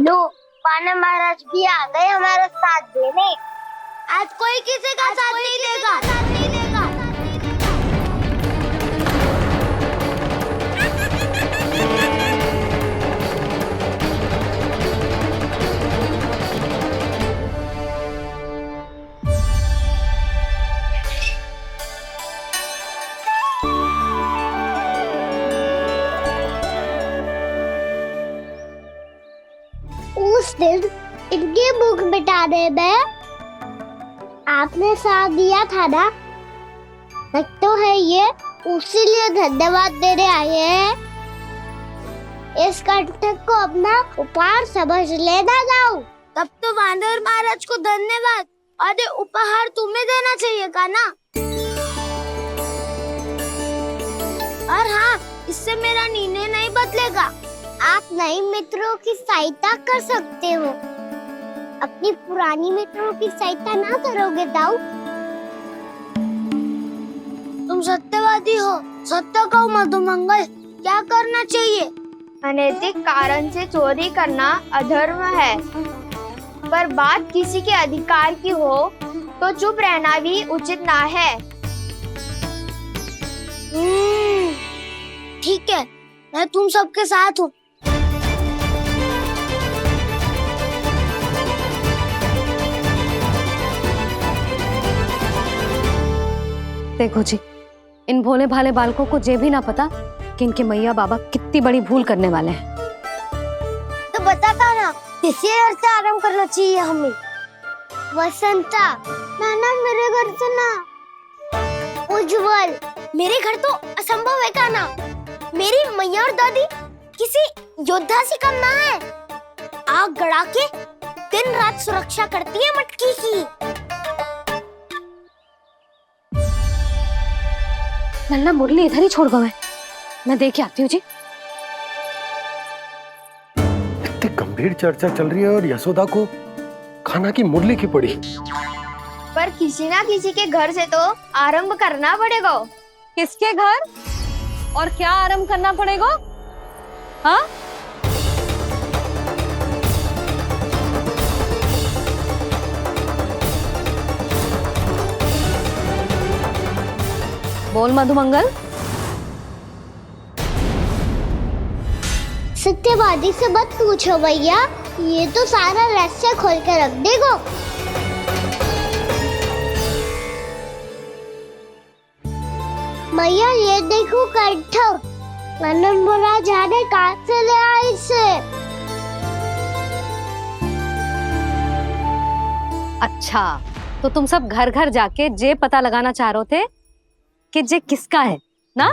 लो, वानर महाराज भी आ गए हमारा साथ देने। आज कोई किसी का साथ नहीं देगा। उस दिन इनकी भूख मिटाने में आपने साथ दिया था ना, लगता है ये उसी लिए धन्यवाद देने आए हैं। इस कंटक को अपना उपहार समझ लेना जाओ। तब तो वानर महाराज को धन्यवाद और ये उपहार तुम्हें देना चाहिए का ना। और हाँ, इससे मेरा निर्णय नहीं बदलेगा। आप नए मित्रों की सहायता कर सकते हो, अपनी पुरानी मित्रों की सहायता ना करोगे दाऊ। तुम सत्यवादी हो, सत्य कहो मधुमंगल, क्या करना चाहिए? अनैतिक कारण से चोरी करना अधर्म है, पर बात किसी के अधिकार की हो तो चुप रहना भी उचित ना है। ठीक है, मैं तुम सबके साथ हूँ। देखो जी, इन भोले भाले बालकों को ये भी ना पता कि इनके मैया बाबा कितनी बड़ी भूल करने वाले हैं। तो बता था ना, किसी घर से आराम करना चाहिए हमें। वसंता, नाना मेरे घर से ना। उज्जवल, मेरे घर तो असंभव है का ना। मेरी मैया और दादी किसी योद्धा से कम ना है। आग गड़ा के दिन रात सुरक्षा करती है मटकी की। नन्ना मुरली इधर ही छोड़ गए, मैं देख के आती हूँ जी। इतनी गंभीर चर्चा चल रही है और यशोदा को खाना की मुरली की पड़ी। पर किसी ना किसी के घर से तो आरंभ करना पड़ेगा। किसके घर और क्या आरंभ करना पड़ेगा? हाँ, बोल मधुमंगल। सत्यवादी से मत पूछो भैया, ये तो सारा रहस्य खोल के रख देगा। भैया ये देखो कंठक, वानर महाराज जाने कहाँ से ले आए इसे। अच्छा, तो तुम सब घर घर जाके जे पता लगाना चाह रहे थे कि जे किसका है ना?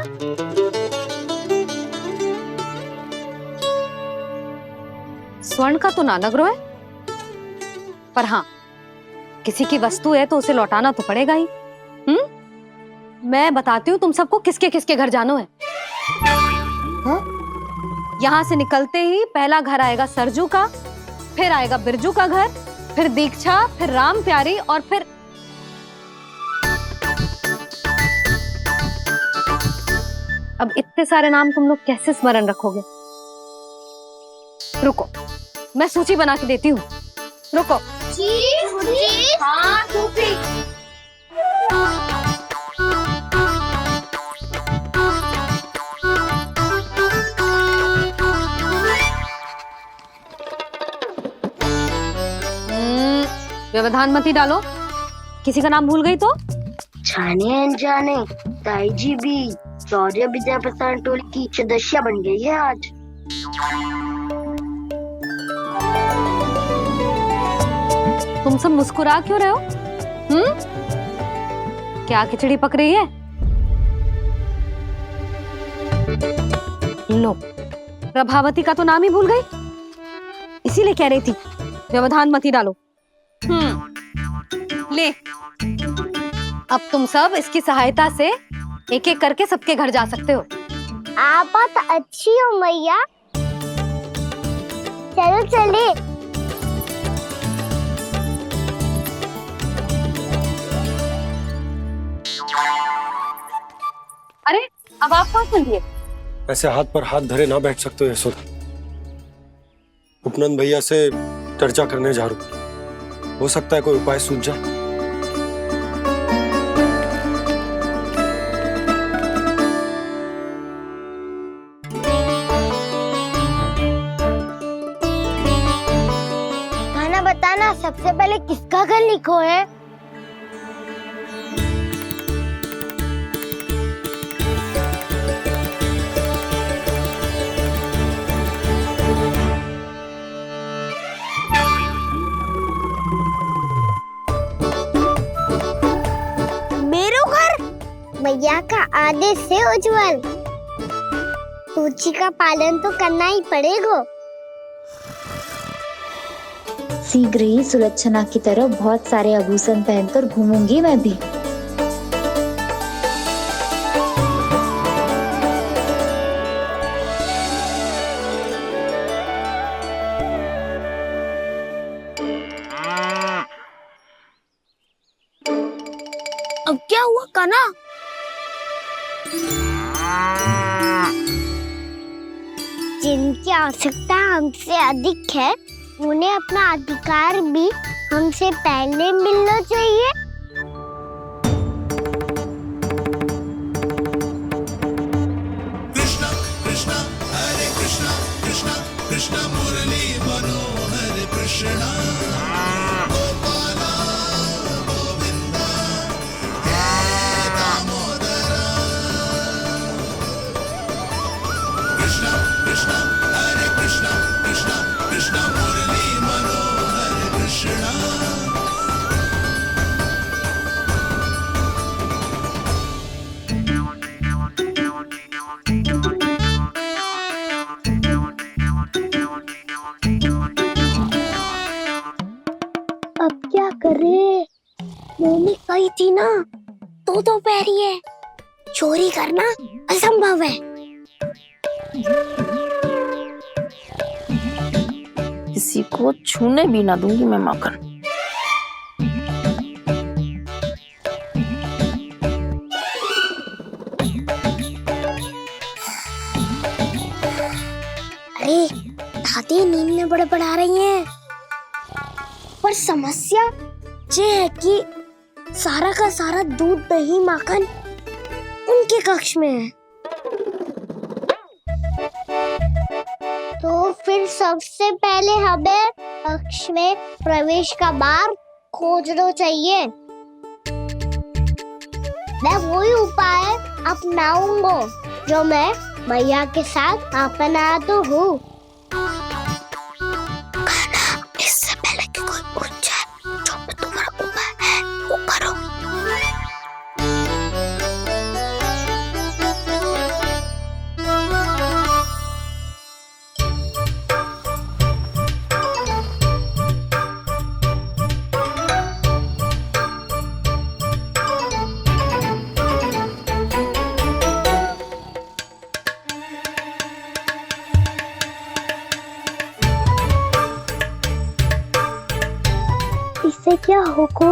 स्वर्ण का तो ना लग रहा है, पर हाँ, किसी की वस्तु है तो उसे लौटाना तो पड़ेगा ही। मैं बताती हूँ तुम सबको किसके किसके घर जानो है। यहाँ से निकलते ही पहला घर आएगा सरजू का, फिर आएगा बिरजू का घर, फिर दीक्षा, फिर राम प्यारी और फिर अब इतने सारे नाम तुम लोग कैसे स्मरण रखोगे? रुको, मैं सूची बना के देती हूँ। रुको। हाँ, व्यवधान मत ही डालो, किसी का नाम भूल गई तो? जाने अनजाने ताई जी भी शौर्य विद्या प्रसारण टोली की सदस्य बन गई है आज। तुम सब मुस्कुरा क्यों रहे हो? क्या खिचड़ी पक रही है? लो, प्रभावती का तो नाम ही भूल गई, इसीलिए कह रही थी व्यवधान मत ही डालो। ले, अब तुम सब इसकी सहायता से एक एक करके सबके घर जा सकते हो। आप बात अच्छी हो मैया, चलो चले। अरे, अब आप कहाँ चलिए? ऐसे हाथ पर हाथ धरे ना बैठ सकते हो यशोदा। उपनंद भैया से चर्चा करने जा रहा हूँ। हो सकता है कोई उपाय सूझ जाए। खाना बताना, सबसे पहले किसका घर लिखो है? भैया का आदेश से उज्जवल, सूची का पालन तो करना ही पड़ेगा। शीघ्र ही सुलक्षणा की तरह बहुत सारे आभूषण पहनकर घूमूंगी मैं भी। अब क्या हुआ कान्हा? जिनकी आवश्यकता हमसे अधिक है, उन्हें अपना अधिकार भी हमसे पहले मिलना चाहिए। कृष्णा कृष्णा हरे कृष्णा कृष्णा कृष्णा मुरली मनोहर कृष्णा गोपाला गोविंदा हे दामोदरा। कृष्णा कृष्णा हरे कृष्णा कृष्णा कृष्णा मुरली मनोहर कृष्णा। अब क्या करे? मैंने कही थी ना, दो पैरी है, चोरी करना असंभव है। किसी को छूने भी ना दूंगी मैं माखन। अरे दादी नींद में बड़बड़ा रही हैं। पर समस्या ये है कि सारा का सारा दूध दही माखन उनके कक्ष में है। तो फिर सबसे पहले हमें कक्ष में प्रवेश का मार्ग खोजना चाहिए। मैं वही उपाय अपनाऊंगा जो मैं भैया के साथ अपना तो हूँ। इससे पहले कि कोई पूछ जाए, जो भी तुम्हारा उपाय है वो करो। इससे क्या होगा?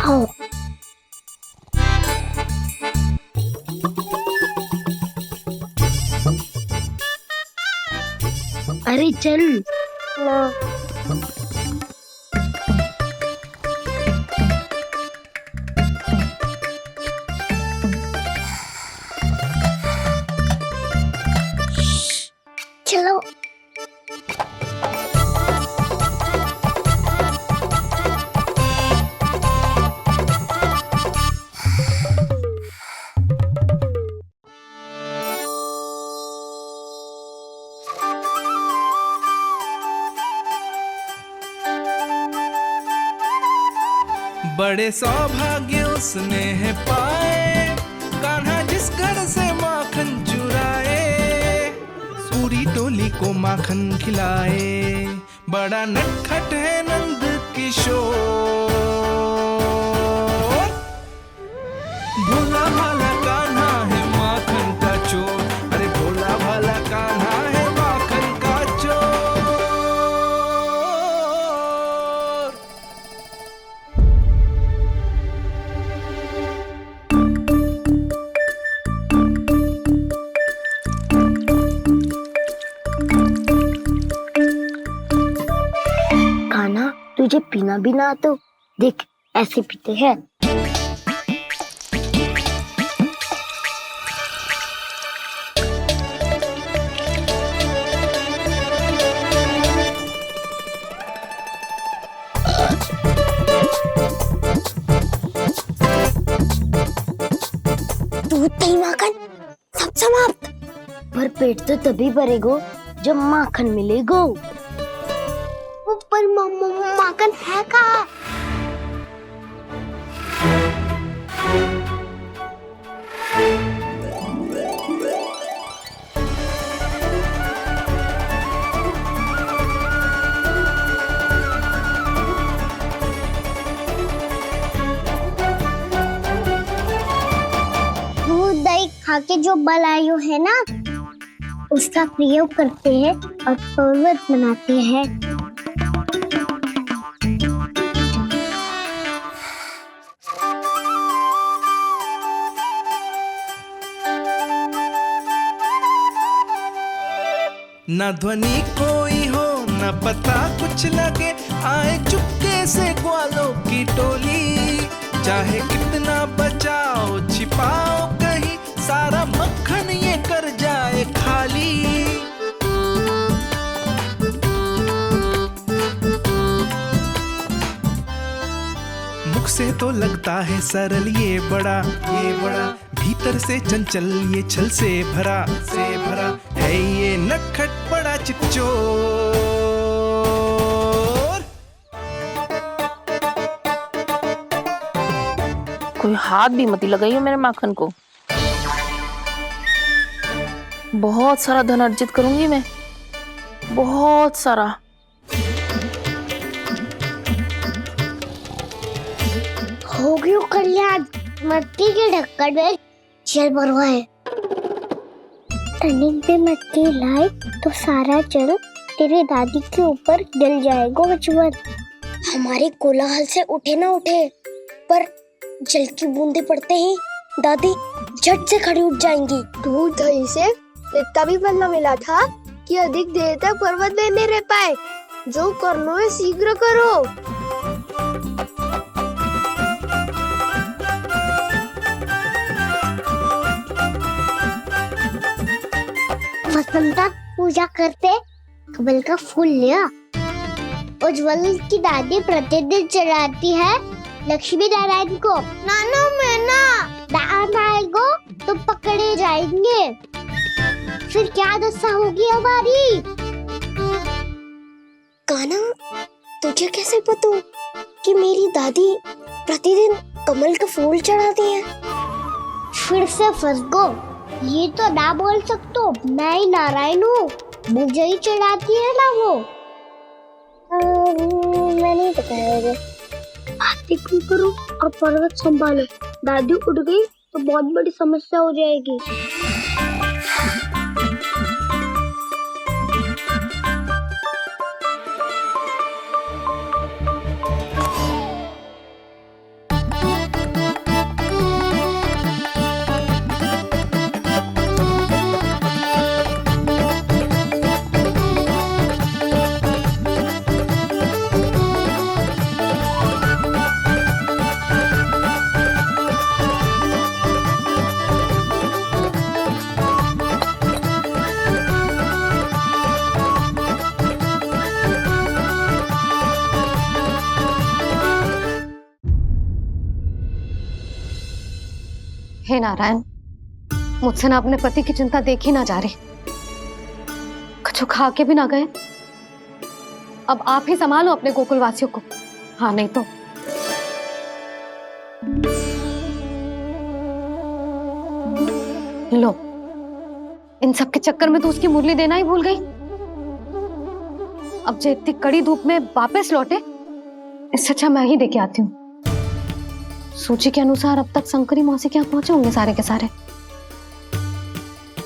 आओ। अरे चल। चलो। बड़े सौभाग्य उसने है पाए, कान्हा जिस घर से माखन चुराए। पूरी टोली को माखन खिलाए। बड़ा नटखट है नंद किशोर, भोला भाला कान्हा है माखन का चोर। अरे भोला भाला कान्हा है माखन का चोर। कान्हा, तुझे पीना भी ना तो देख ऐसे पीते हैं। दूध दही माखन सब समाप्त। पर पेट तो तभी भरेगो जब माखन मिलेगो। ऊपर माखन है कहाँ? दूध दही खा के जो बलायु है ना, उसका प्रयोग करते हैं और पर्वत बनाते हैं। न ध्वनि कोई हो न पता कुछ लगे, आए चुपके से ग्वालों की टोली। चाहे कितना बचाओ छिपाओ कहीं, सारा मक्खन ये कर जाए खाली। मुख से तो लगता है सरल ये बड़ा भीतर से चंचल ये छल से भरा है ये नटखट बड़ा चिच्चोर। कोई हाथ भी मत लगाइयो मेरे माखन को। बहुत सारा धन अर्जित करूंगी मैं, बहुत सारा। हो गयो कल्याण, मट्टी के ढक्कन में जल भरवा है। टर्निंग पे मट्टी लाई तो सारा जल तेरे दादी के ऊपर गिर जाएगा बचवन। हमारे कोलाहल से उठे ना उठे, पर जल की बूंदे पड़ते ही दादी झट से खड़ी उठ जाएंगी। दूध दही से इतना भी बदला मिला था कि अधिक देर तक पर्वत में नहीं रह पाए। जो करना है शीघ्र करो। वसंता पूजा करते कमल का फूल लिया। उज्जवल की दादी प्रतिदिन चढ़ाती है लक्ष्मी नारायण को। नाना मैं ना आएगो तो पकड़े जाएंगे। फिर क्या दशा होगी हमारी? कान्हा, तुझे कैसे पता कि मेरी दादी प्रतिदिन कमल का फूल चढ़ाती है? फिर से फंस गो। ये तो ना बोल सकतो, मैं ही नारायण हूँ, मुझे ही चढ़ाती है ना वो। मैं नहीं बताया। आरती करो और पर्वत संभालो। दादी उठ गई तो बहुत बड़ी समस्या हो जाएगी। हे नारायण, मुझसे ना अपने पति की चिंता देखी ना जा रही, कुछ खा के भी ना गए। अब आप ही संभालो अपने गोकुलवासियों को। हाँ नहीं तो लो, इन सब के चक्कर में तो उसकी मुरली देना ही भूल गई। अब जो इतनी कड़ी धूप में वापस लौटे, इससे अच्छा मैं ही देके आती हूँ। सूची के अनुसार अब तक शंकरी मौसी के यहाँ पहुंचे होंगे सारे के सारे।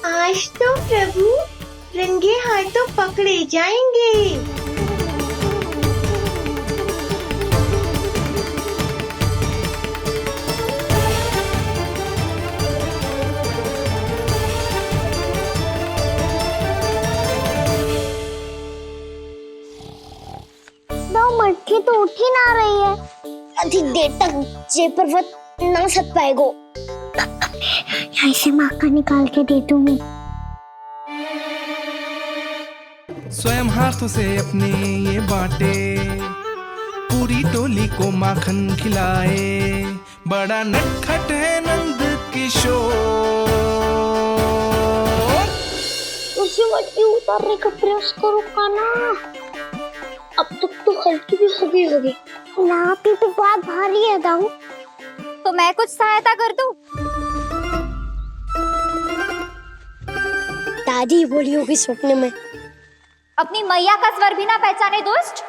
आज तो प्रभु रंगे हाथों पकड़े जाएंगे। मटकी तो उठ ही ना रही है। अधिक देर तक ये पर्वत ना सक पाएगो। यहाँ से माखन निकाल के दे दूंगी। स्वयं हाथों से अपने ये बांटे, पूरी टोली को माखन खिलाए। बड़ा नटखट है नंद किशोर। उसे मटकी उतारने का प्रयास करो काना। अब तक तो हल्की भी हो गई होगी। नापी तो बहुत भारी है दाऊ। तो मैं कुछ सहायता कर दूं? दादी बोली होगी सपने में। अपनी मैया का स्वर भी ना पहचाने दोस्त।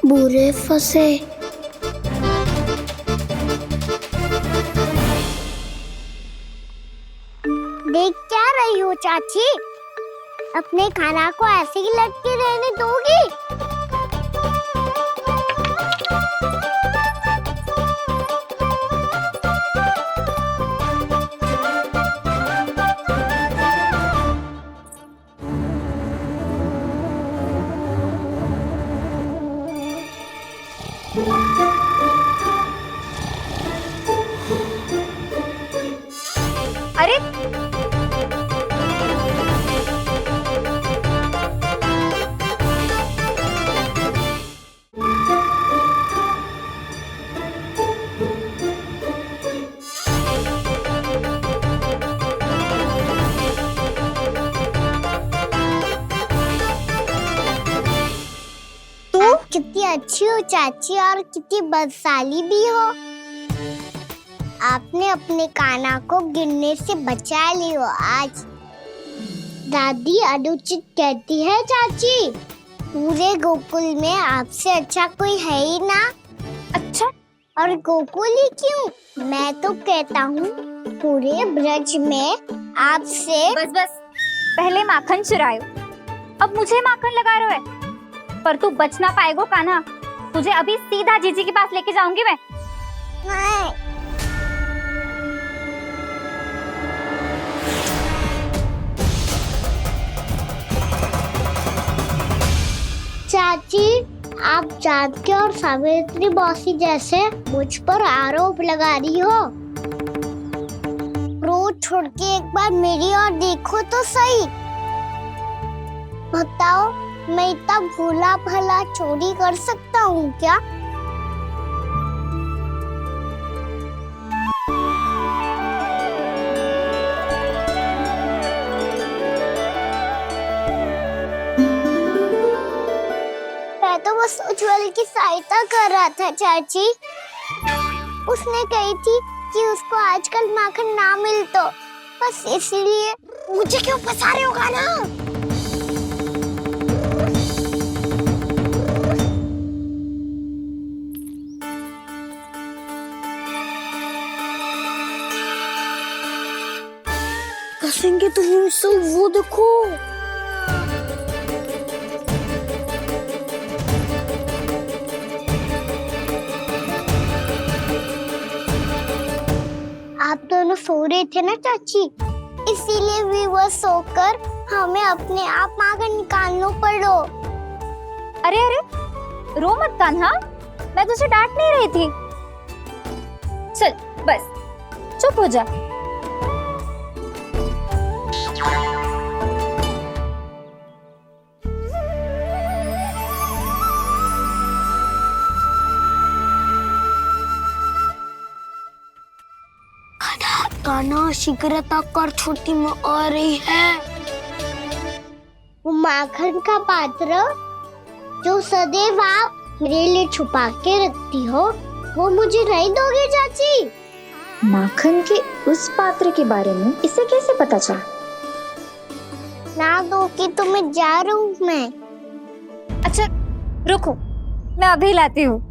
बुरे फंसे। देख क्या रही हो चाची? अपने खाना को ऐसे ही लटके रहने दोगी? अरे आप कितनी अच्छी हो चाची और कितनी बदसाली भी हो। आपने अपने काना को गिरने से बचा ली हो आज। दादी अनुचित कहती है चाची, पूरे गोकुल में आपसे अच्छा कोई है ही ना। अच्छा, और गोकुल ही क्यों, मैं तो कहता हूँ पूरे ब्रज में आपसे। बस बस, पहले माखन चुरायो, अब मुझे माखन लगा रहे हो। पर तू बच ना पाएगो कान्हा। तुझे अभी सीधा जीजी के पास लेके जाऊंगी मैं। नहीं। चाची, आप जानकी और सावित्री मौसी जैसे मुझ पर आरोप लगा रही हो। रोज छोड़ के एक बार मेरी ओर देखो तो सही। बताओ, मैं इतना भोला भला चोरी कर सकता हूँ क्या? मैं तो बस उज्जवल की सहायता कर रहा था चाची। उसने कही थी कि उसको आजकल माखन ना मिल तो बस इसलिए। मुझे क्यों फंसा रहे हो गाना? कसेंगे तो मुझसे, वो देखो। आप दोनों सो रहे थे ना चाची, इसीलिए भी वो सोकर हमें अपने आप माखन निकालना पड़ो। अरे अरे, रो मत कान्हा, मैं तुझे डांट नहीं रही थी। चल बस चुप हो जा। कान्हा शीघ्रता कर, छोटी में आ रही है। वो माखन का पात्र जो सदैव आप मेरे लिए छुपा के रखती हो, वो मुझे नहीं दोगे चाची? माखन के उस पात्र के बारे में इसे कैसे पता चला? ना दोगे तो मैं जा रहा हूँ मैं। अच्छा रुको, मैं अभी लाती हूँ।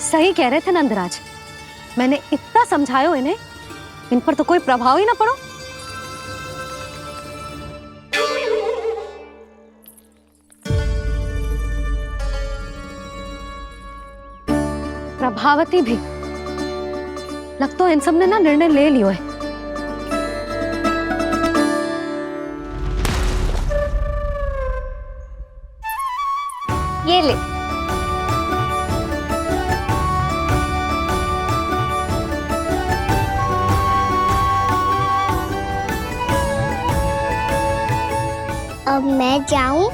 सही कह रहे थे नंदराज, मैंने इतना समझायो इन्हें, इन पर तो कोई प्रभाव ही ना पड़ो। प्रभावती भी लगता है इन सब ने ना निर्णय ले लियो है। ये ले, अब मैं जाऊं?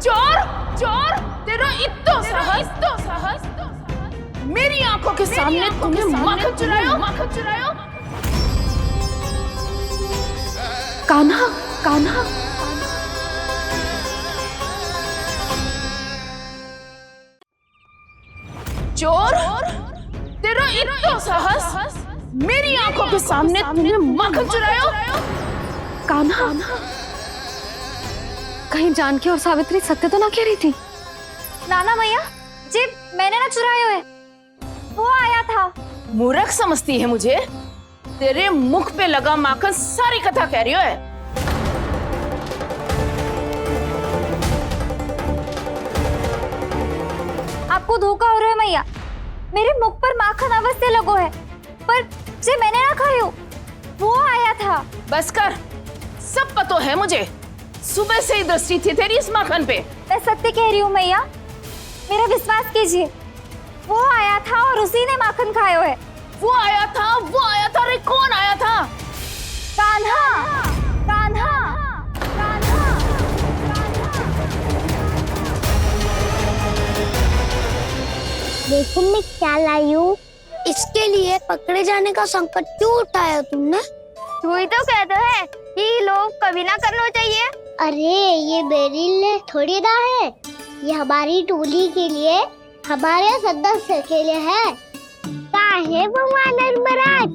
चोर चोर, तेरा इतना साहस, मेरी आंखों के सामने तुमने माखन चुरायो। कान्हा, कान्हा, चोर, तेरा इतना साहस, मेरी आंखों के सामने तुमने माखन चुरायो। कान्हा, कहीं जानकी और सावित्री सत्य तो ना कह रही थी? नाना मैया जी, मैंने ना चुराया है, वो आया था। मूर्ख समझती है मुझे? तेरे मुख पे लगा माखन सारी कथा कह रही है। आपको धोखा हो रहा है मैया, मेरे मुख पर माखन अवश्य लगो है, पर जे मैंने ना खायो, वो आया था। बस कर, सब पतो है मुझे, सुबह से ही दृष्टि थी तेरी इस माखन पे। मैं सत्य कह रही हूँ मैया, मेरा विश्वास कीजिए, वो आया था और उसी ने माखन खायो है। वो आया था, अरे कौन आया था? कान्हा, कान्हा, कान्हा। देखो मैं क्या लाई हूँ। इसके लिए पकड़े जाने का संकट क्यों उठाया तुमने? तू ही तो कहता है कि लोग कभी ना करना चाहिए। अरे ये मेरे लिए थोड़ी ना है, ये हमारी टोली के लिए, हमारे सदस्य के लिए है। काहे वो वानर महाराज?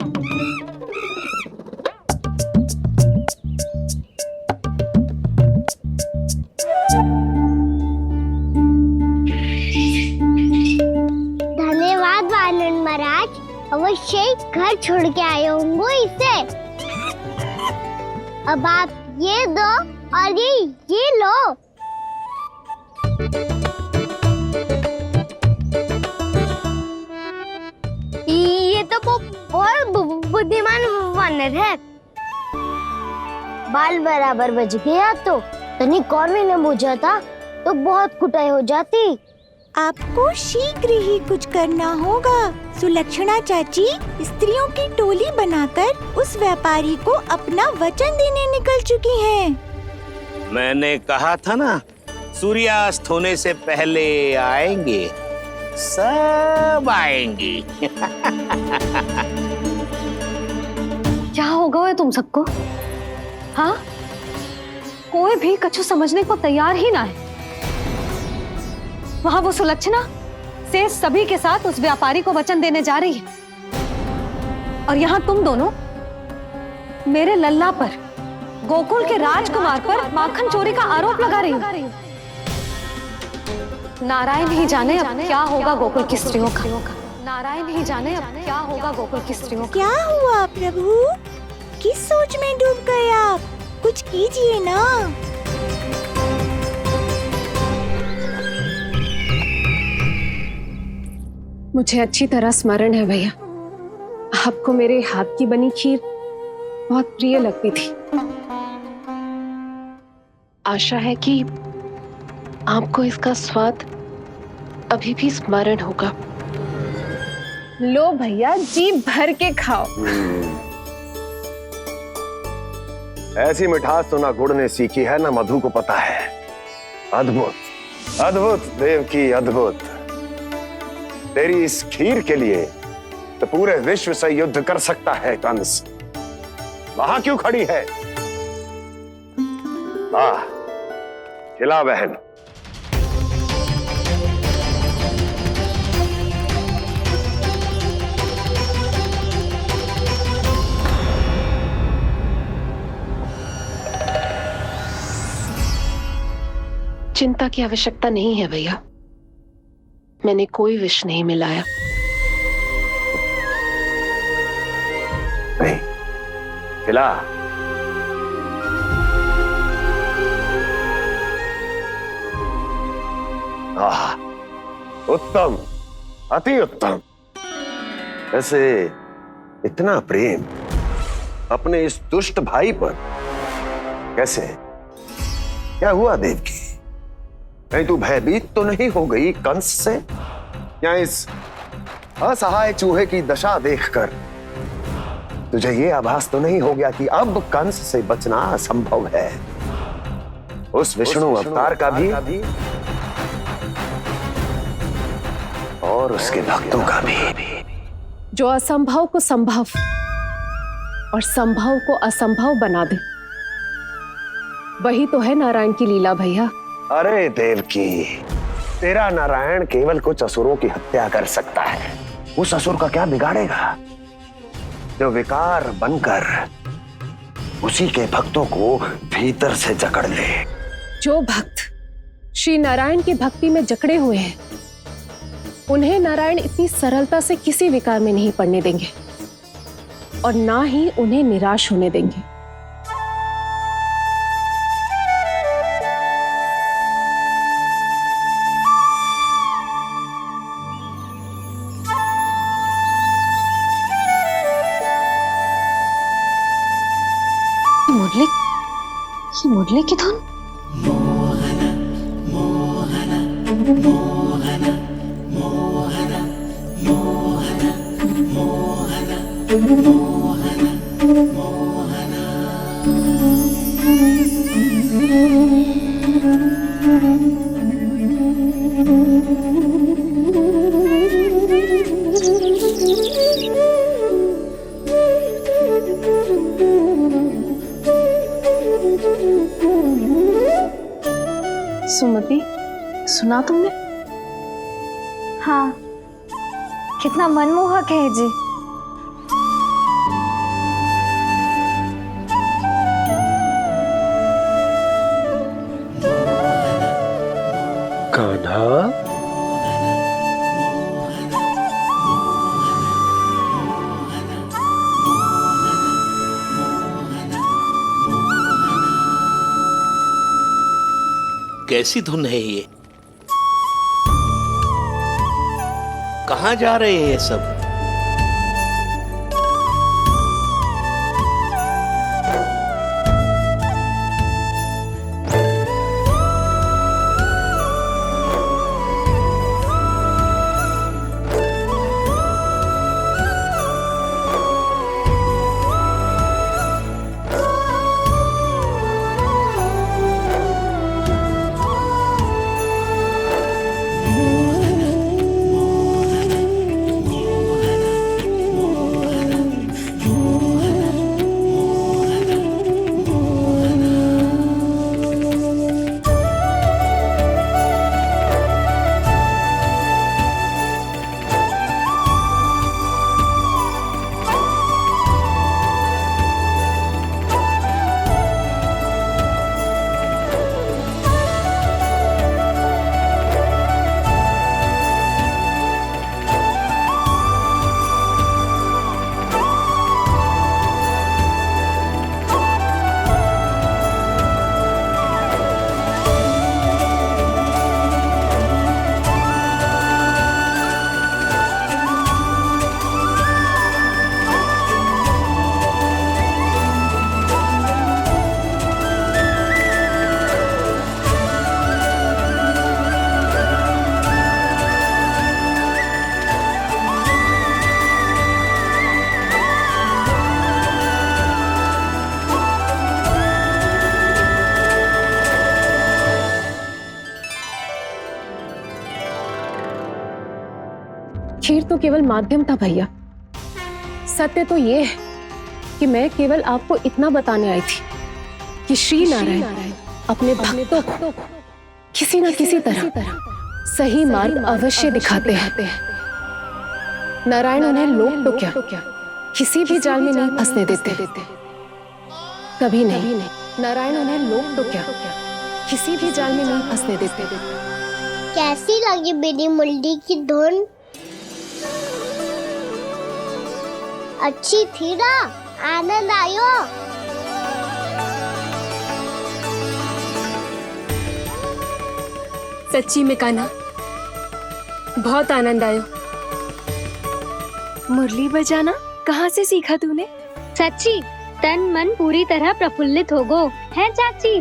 धन्यवाद वानर महाराज, अवश्य ही घर छोड़ के आए होंगे इसे। अब आप ये दो और ये लो। ये तो बहुत बुद्धिमान वानर है। बाल बराबर बज गया तो तनिक और भी न बुझा था तो बहुत कुटाई हो जाती। आपको शीघ्र ही कुछ करना होगा। सुलक्षणा चाची स्त्रियों की टोली बनाकर उस व्यापारी को अपना वचन देने निकल चुकी हैं। मैंने कहा था ना, सूर्यास्त होने से पहले आएंगे, सब आएंगी। क्या होगा तुम सबको? हाँ, कोई भी कछु समझने को तैयार ही ना है। वहां वो सुलक्षणा से सभी के साथ उस व्यापारी को वचन देने जा रही है, और यहाँ तुम दोनों मेरे लल्ला पर, गोकुल के राजकुमार पर माखन चोरी का आरोप लगा रही हो। नारायण ही जाने अब क्या होगा गोकुल की स्त्रियों का। नारायण ही जाने अब क्या होगा गोकुल की स्त्रियों का। क्या हुआ प्रभु? किस सोच में डूब गए आप? कुछ कीजिए ना। मुझे अच्छी तरह स्मरण है भैया, आपको मेरे हाथ की बनी खीर बहुत प्रिय लगती थी। आशा है कि आपको इसका स्वाद अभी भी स्मरण होगा। लो भैया, जी भर के खाओ। ऐसी मिठास तो ना गुड़ ने सीखी है ना मधु को पता है। अद्भुत, अद्भुत देवकी, अद्भुत। तेरी इस खीर के लिए तो पूरे विश्व से युद्ध कर सकता है कंस। वहां क्यों खड़ी है? खिला बहन। चिंता की आवश्यकता नहीं है भैया, मैंने कोई विष नहीं मिलाया। नहीं, खिला। उत्तम, अति उत्तम। वैसे इतना प्रेम अपने इस दुष्ट भाई पर कैसे? क्या हुआ देवकी? कहीं तू भयभीत तो नहीं हो गई कंस से? या इस असहाय चूहे की दशा देखकर तुझे ये आभास तो नहीं हो गया कि अब कंस से बचना असंभव है? उस विष्णु अवतार का भी और उसके भक्तों का भी। जो असंभव को संभव और संभव को असंभव बना दे, वही तो है नारायण की लीला भैया। अरे देवकी, तेरा नारायण केवल कुछ असुरों की हत्या कर सकता है। उस असुर का क्या बिगाड़ेगा जो विकार बनकर उसी के भक्तों को भीतर से जकड़ ले। जो भक्त श्री नारायण की भक्ति में जकड़े हुए हैं, उन्हें नारायण इतनी सरलता से किसी विकार में नहीं पड़ने देंगे और ना ही उन्हें निराश होने देंगे। मुरली की धुन। सुमति, सुना तुमने? हाँ, कितना मनमोहक है जी। कान्हा, कैसी धुन है ये? कहाँ जा रहे हैं ये सब? केवल माध्यम था भैया। सत्य तो ये है कि मैं केवल आपको इतना बताने आई थी कि श्री नारायण अपने भक्तों को किसी न किसी तरह सही मार्ग अवश्य दिखाते हैं। नारायण उन्हें लोग तो क्या किसी भी जाल में नहीं फंसने देते, कभी नहीं। नारायण उन्हें लोग तो क्या किसी भी जाल में नहीं फंसने देते। कैसी लगी मेरी मुरली की धुन? अच्छी थी ना? आनंद आयो? सच्ची में कान्हा, बहुत आनंद आयो। मुरली बजाना कहाँ से सीखा तूने? सच्ची तन मन पूरी तरह प्रफुल्लित हो गो है चाची।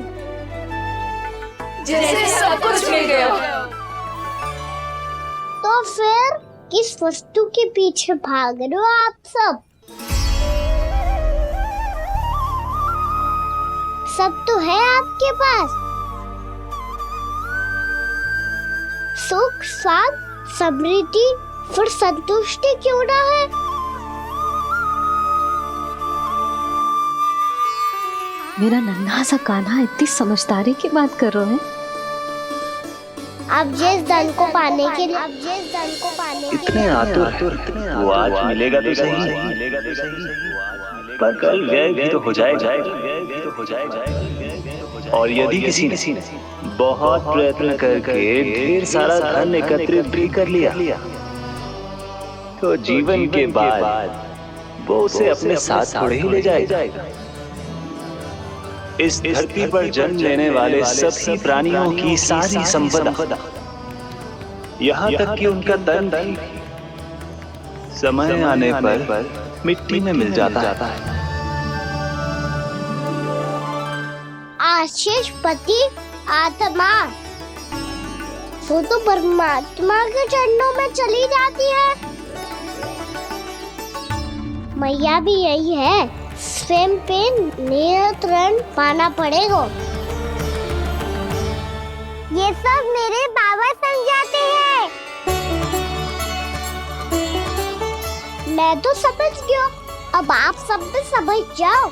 जैसे सब कुछ मिल गया। तो फिर किस वस्तु के पीछे भाग रहे हो आप सब? सब तो है आपके पास। सुख, स्वाद, समृद्धि, फिर संतुष्टि क्यों ना है? मेरा नन्हा सा कान्हा इतनी समझदारी की बात कर रहे हैं। अब जिस धन को पाने के लिए इतने आतुर वो आज मिलेगा तो सही, पर कल व्यय भी तो हो जाएगा। और यदि किसी ने बहुत प्रयत्न करके ढेर सारा धन एकत्रित भी कर लिया, तो जीवन के बाद वो उसे अपने साथ थोड़े ही ले जाएगा। इस धरती पर जन्म लेने वाले सभी प्राणियों की सारी संपदा, यहाँ तक कि उनका तन भी समय आने पर मिट्टी में मिल जाता है। आशीष पति आत्मा वो तो परमात्मा के चरणों में चली जाती है। मैया भी यही है, स्वयं पे नियंत्रण पाना पड़ेगा। ये सब मेरे बाबा समझाते हैं। मैं तो समझ गया, अब आप सब भी समझ जाओ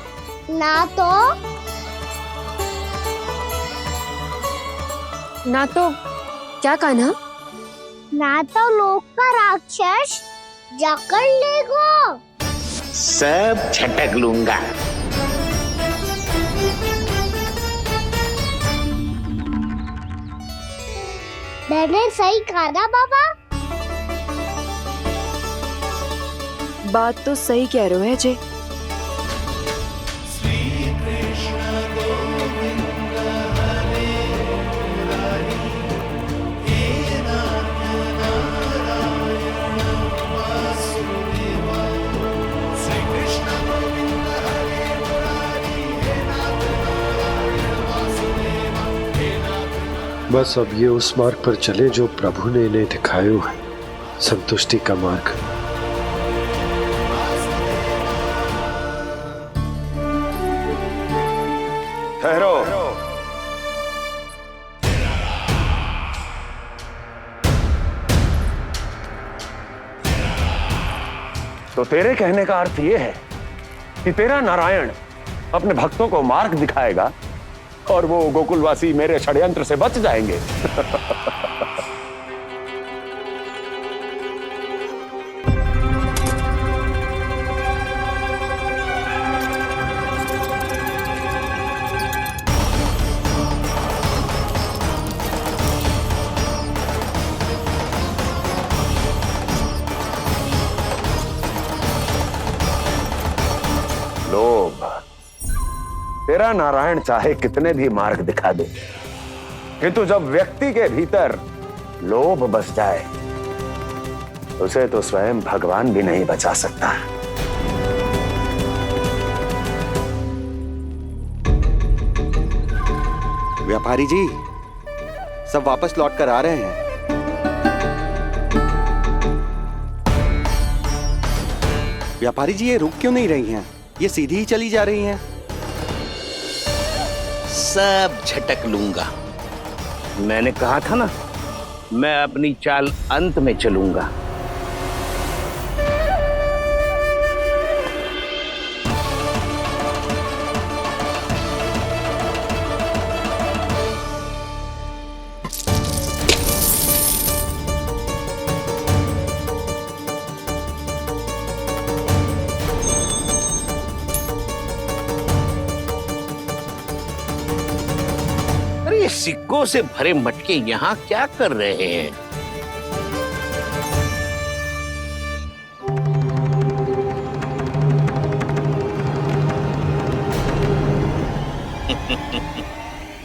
ना तो क्या कान्हा? ना तो लोक का राक्षस जकड़ लेगा। सब झटक लूंगा। मैंने सही कहा ना बाबा? बात तो सही कह रहे हो अजय। बस अब ये उस मार्ग पर चले जो प्रभु ने इन्हें दिखाया है, संतुष्टि का मार्ग। ठहरो। तो तेरे कहने का अर्थ यह है कि तेरा नारायण अपने भक्तों को मार्ग दिखाएगा और वो गोकुलवासी मेरे षड्यंत्र से बच जाएंगे। लोभ। तेरा नारायण चाहे कितने भी मार्ग दिखा दे, किंतु जब व्यक्ति के भीतर लोभ बस जाए, उसे तो स्वयं भगवान भी नहीं बचा सकता। व्यापारी जी, सब वापस लौट कर आ रहे हैं। व्यापारी जी, ये रुक क्यों नहीं रही हैं? ये सीधी ही चली जा रही हैं। सब झटक लूंगा। मैंने कहा था ना, मैं अपनी चाल अंत में चलूंगा। सिक्कों से भरे मटके यहाँ क्या कर रहे हैं?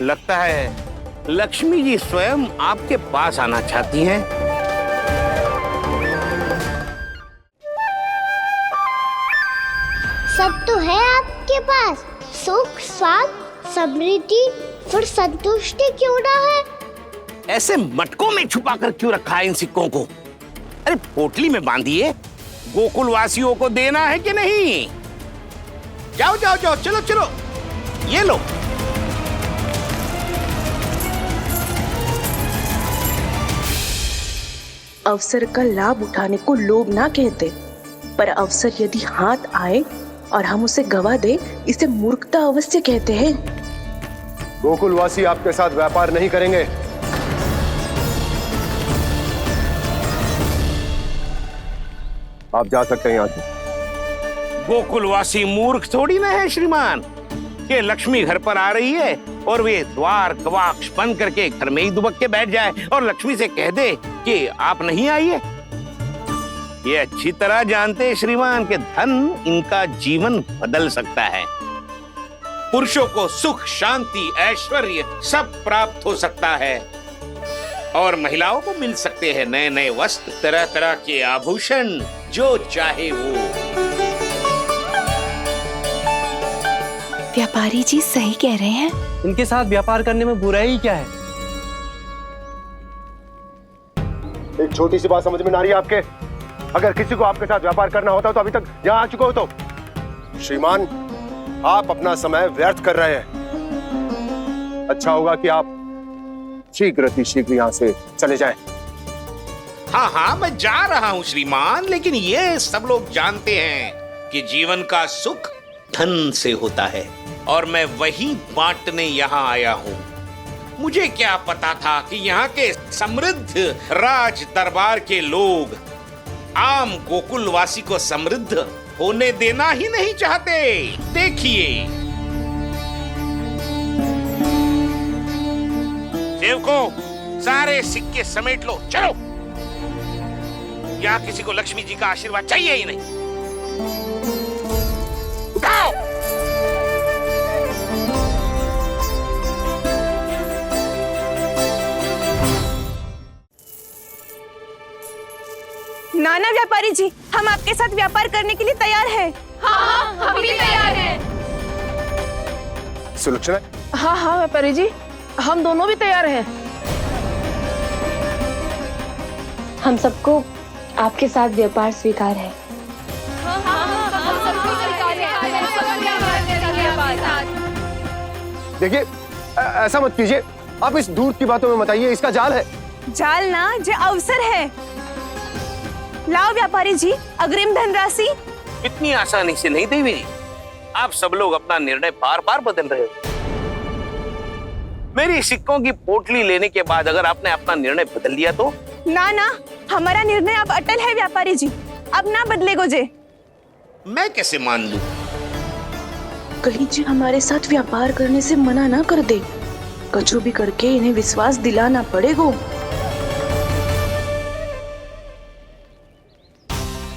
लगता है लक्ष्मी जी स्वयं आपके पास आना चाहती हैं। सब तो है आपके पास, सुख, स्वाद, समृद्धि, फिर संतुष्टि क्यों ना है? ऐसे मटकों में छुपा कर क्यों रखा है इन सिक्कों को? अरे पोटली में बांधिए, गोकुल वासियों को देना है कि नहीं? जाओ जाओ जाओ, चलो चलो, ये लो। अवसर का लाभ उठाने को लोभ ना कहते, पर अवसर यदि हाथ आए और हम उसे गवा दे, इसे मूर्खता अवश्य कहते हैं। गोकुलवासी आपके साथ व्यापार नहीं करेंगे। आप जा सकते हैं यहाँ से। गोकुलवासी मूर्ख थोड़ी ना है श्रीमान, कि लक्ष्मी घर पर आ रही है और वे द्वार कवाक्ष बंद करके घर में ही दुबक के बैठ जाए और लक्ष्मी से कह दे कि आप नहीं आइए। ये अच्छी तरह जानते हैं श्रीमान कि धन इनका जीवन बदल सकता है। पुरुषों को सुख, शांति, ऐश्वर्य सब प्राप्त हो सकता है और महिलाओं को मिल सकते हैं नए नए वस्त्र, तरह तरह के आभूषण, जो चाहे वो। व्यापारी जी सही कह रहे हैं। इनके साथ व्यापार करने में बुराई क्या है? एक छोटी सी बात समझ में ना आ रही है आपके? अगर किसी को आपके साथ व्यापार करना होता तो अभी तक यहाँ आ चुके हो। तो श्रीमान, आप अपना समय व्यर्थ कर रहे हैं। अच्छा होगा कि आप शीघ्र यहाँ से चले जाएं। हाँ हाँ, मैं जा रहा हूँ श्रीमान, लेकिन ये सब लोग जानते हैं कि जीवन का सुख धन से होता है और मैं वही बांटने यहाँ आया हूँ। मुझे क्या पता था कि यहाँ के समृद्ध राज दरबार के लोग आम गोकुलवासी को समृद्ध होने देना ही नहीं चाहते। देखिए सेवकों, सारे सिक्के समेट लो, चलो। यहाँ किसी को लक्ष्मी जी का आशीर्वाद चाहिए ही नहीं। उठाओ। नाना व्यापारी जी, हम आपके साथ व्यापार करने के लिए तैयार हैं। हाँ, हम भी तैयार हैं। सुलक्षणा? हाँ हाँ व्यापारी जी, हम दोनों भी तैयार हैं। हम सबको आपके साथ व्यापार स्वीकार है। देखिए, ऐसा मत कीजिए। आप इस दूध की बातों में मत आइए, इसका जाल है। जाल ना, जो अवसर है। लाओ व्यापारी जी, अग्रिम धनराशि। इतनी आसानी से नहीं देवी जी। आप सब लोग अपना निर्णय बार बार बदल रहे हो। मेरी सिक्कों की पोटली लेने के बाद अगर आपने अपना निर्णय बदल लिया तो? ना ना, हमारा निर्णय अब अटल है व्यापारी जी, अब ना बदलेगो जे। मैं कैसे मान लूं? कहीं जी हमारे साथ व्यापार करने से मना ना कर दे। कछु भी करके इन्हें विश्वास दिलाना पड़ेगा।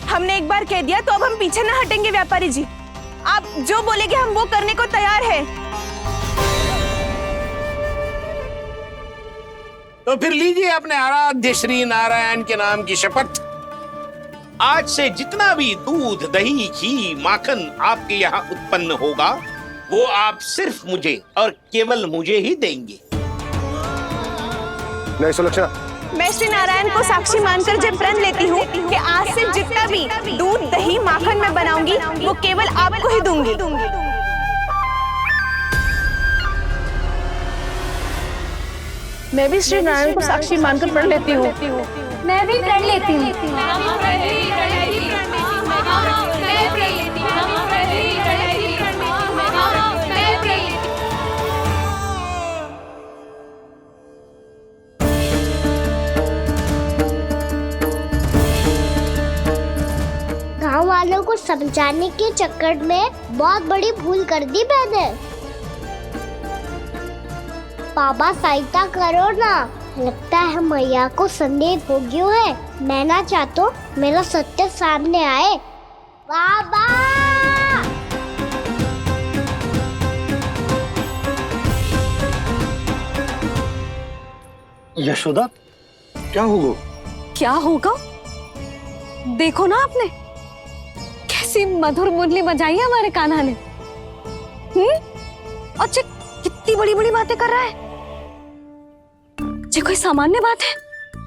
हमने एक बार कह दिया तो अब हम पीछे ना हटेंगे व्यापारी जी। आप जो बोलेंगे हम वो करने को तैयार है। तो फिर लीजिए अपने आराध्य श्री नारायण के नाम की शपथ। आज से जितना भी दूध, दही, घी, माखन आपके यहाँ उत्पन्न होगा वो आप सिर्फ मुझे और केवल मुझे ही देंगे। नहीं सुलक्षणा, मैं श्री नारायण को साक्षी मानकर जब प्रण लेती हूँ कि आज से जितना भी दूध, दही, माखन मैं बनाऊंगी वो केवल आपको ही दूंगी। मैं भी श्री नारायण को साक्षी मानकर प्रण लेती हूँ। मैं भी प्रण लेती हूँ। गांव वालों को समझाने के चक्कर में बहुत बड़ी भूल कर दी मैंने। बाबा सहायता करो ना। लगता है मैया को संदेह हो गया है। मैं ना चाहता हूँ मेरा सत्य सामने आए। बाबा यशोदा, क्या होगा? क्या होगा? देखो ना आपने कैसी मधुर मुरली बजाई है हमारे कान्हा ने। अच्छा कितनी बड़ी बड़ी बातें कर रहा है। ये कोई सामान्य बात है?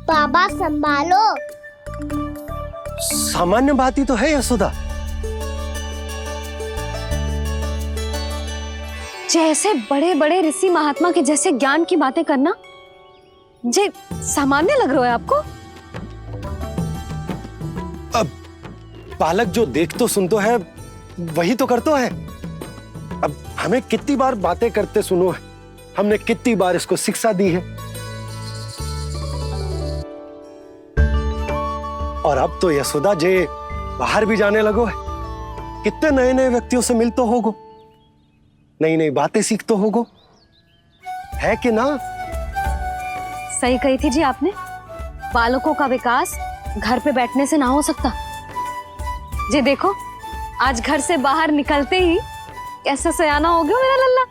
बाबा संभालो। सामान्य बात ही तो है यशोदा। जैसे बड़े बड़े ऋषि महात्मा के जैसे ज्ञान की बातें करना जे सामान्य लग रहा है आपको? अब बालक जो देख तो सुन तो है वही तो करता है। अब हमें कितनी बार बातें करते सुनो है, हमने कितनी बार इसको शिक्षा दी है। और अब तो यशोदा जे बाहर भी जाने लगो है, कितने नए नए व्यक्तियों से मिलते होगो, नई नई बातें सीखते होगो, है कि ना? सही कही थी जी आपने। बालकों का विकास घर पे बैठने से ना हो सकता। जी देखो आज घर से बाहर निकलते ही कैसा सयाना हो गया मेरा लल्ला।